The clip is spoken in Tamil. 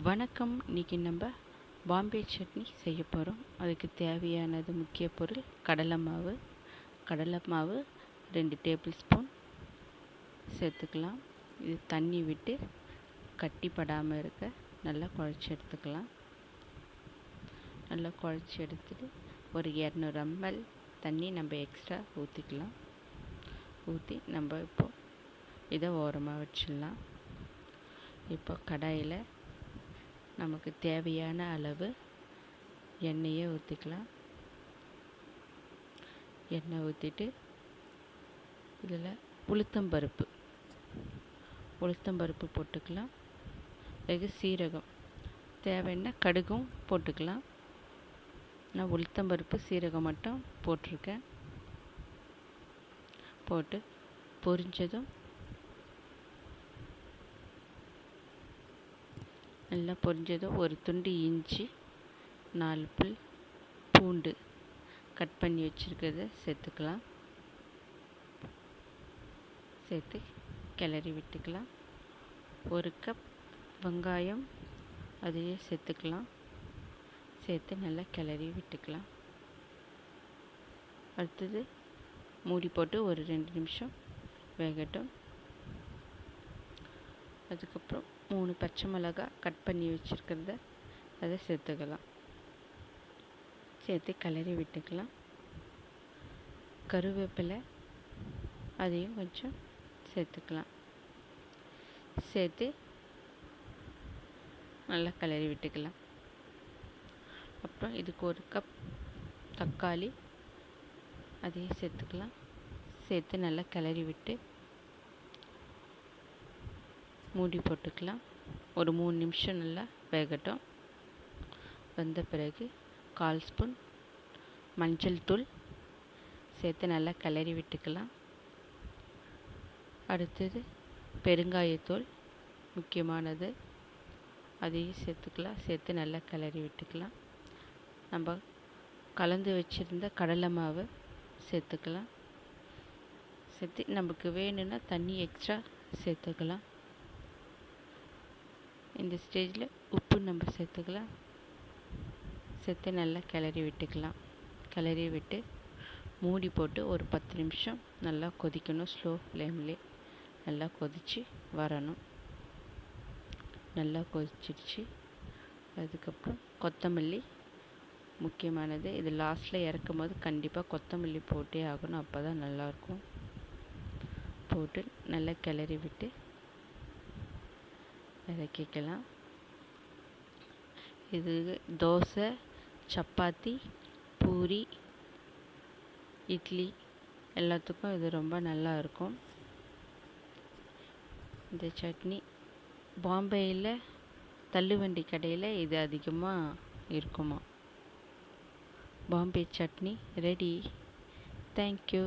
வணக்கம். இன்றைக்கி நம்ம பாம்பே சட்னி செய்ய போகிறோம். அதுக்கு தேவையானது முக்கிய பொருள் கடலை மாவு 2 டேபிள் ஸ்பூன் சேர்த்துக்கலாம். இது தண்ணி விட்டு கட்டிப்படாமல் இருக்க நல்லா குழச்சி எடுத்துக்கலாம். நல்லா குழச்சி எடுத்துட்டு ஒரு 200 ml தண்ணி நம்ம எக்ஸ்ட்ரா ஊற்றிக்கலாம். ஊற்றி நம்ம இப்போது இதை ஓரமாக வச்சிடலாம். இப்போ கடாயில் நமக்கு தேவையான அளவு எண்ணெயை ஊற்றிக்கலாம். எண்ணெய் ஊற்றிட்டு இதில் உளுத்தம்பருப்பு போட்டுக்கலாம். பிறகு சீரகம், தேவைன்னா கடுகும் போட்டுக்கலாம். நான் உளுத்தம்பருப்பு சீரகம் மட்டும் போட்டிருக்கேன். போட்டு பொரிஞ்சதும் நல்லா பொரிஞ்சதும் ஒரு துண்டு இஞ்சி, 4 பல் பூண்டு கட் பண்ணி வச்சுருக்கிறத சேர்த்துக்கலாம். சேர்த்து கிளறி விட்டுக்கலாம். 1 கப் வெங்காயம் அதையே சேர்த்துக்கலாம். சேர்த்து நல்லா கிளறி விட்டுக்கலாம். அடுத்தது மூடி போட்டு ஒரு 2 நிமிஷம் வேகட்டும். அதுக்கப்புறம் 3 பச்சை மிளகாய் கட் பண்ணி வச்சுருக்கிறத அதை சேர்த்துக்கலாம். சேர்த்து கிளறி விட்டுக்கலாம். கருவேப்பிலை அதையும் கொஞ்சம் சேர்த்துக்கலாம். சேர்த்து நல்லா கிளறி விட்டுக்கலாம். அப்புறம் இதுக்கு 1 கப் தக்காளி அதையும் சேர்த்துக்கலாம். சேர்த்து நல்லா கிளறி விட்டு மூடி போட்டுக்கலாம். ஒரு 3 நிமிஷம் நல்லா வேகட்டும். வந்த பிறகு 1/4 ஸ்பூன் மஞ்சள் தூள் சேர்த்து நல்லா கிளறி விட்டுக்கலாம். அடுத்தது பெருங்காயத்தூள் முக்கியமானது, அதையும் சேர்த்துக்கலாம். சேர்த்து நல்லா கிளறி விட்டுக்கலாம். நம்ம கலந்து வச்சுருந்த கடலை மாவு சேர்த்துக்கலாம். சேர்த்து நமக்கு வேணும்னா தண்ணி எக்ஸ்ட்ரா சேர்த்துக்கலாம். இந்த ஸ்டேஜில் உப்பு நம்ம சேர்த்துக்கலாம். சேர்த்து நல்லா கிளறி விட்டுக்கலாம். கிளறி விட்டு மூடி போட்டு ஒரு 10 நிமிஷம் நல்லா கொதிக்கணும். ஸ்லோ ஃப்ளேம்லேயே நல்லா கொதித்து வரணும். நல்லா கொதிச்சிடுச்சு. அதுக்கப்புறம் கொத்தமல்லி முக்கியமானது. இது லாஸ்ட்டில் இறக்கும் போது கண்டிப்பாக கொத்தமல்லி போட்டே ஆகணும். அப்போ தான் நல்லாயிருக்கும். போட்டு நல்லா கிளறி விட்டு இறக்கிக்கலாம். இது தோசை, சப்பாத்தி, பூரி, இட்லி எல்லாத்துக்கும் இது ரொம்ப நல்லா இருக்கும். இந்த சட்னி பாம்பேயில் தள்ளுவண்டி கடையில் இது அதிகமாக இருக்குமா. பாம்பே சட்னி ரெடி. தேங்க்யூ.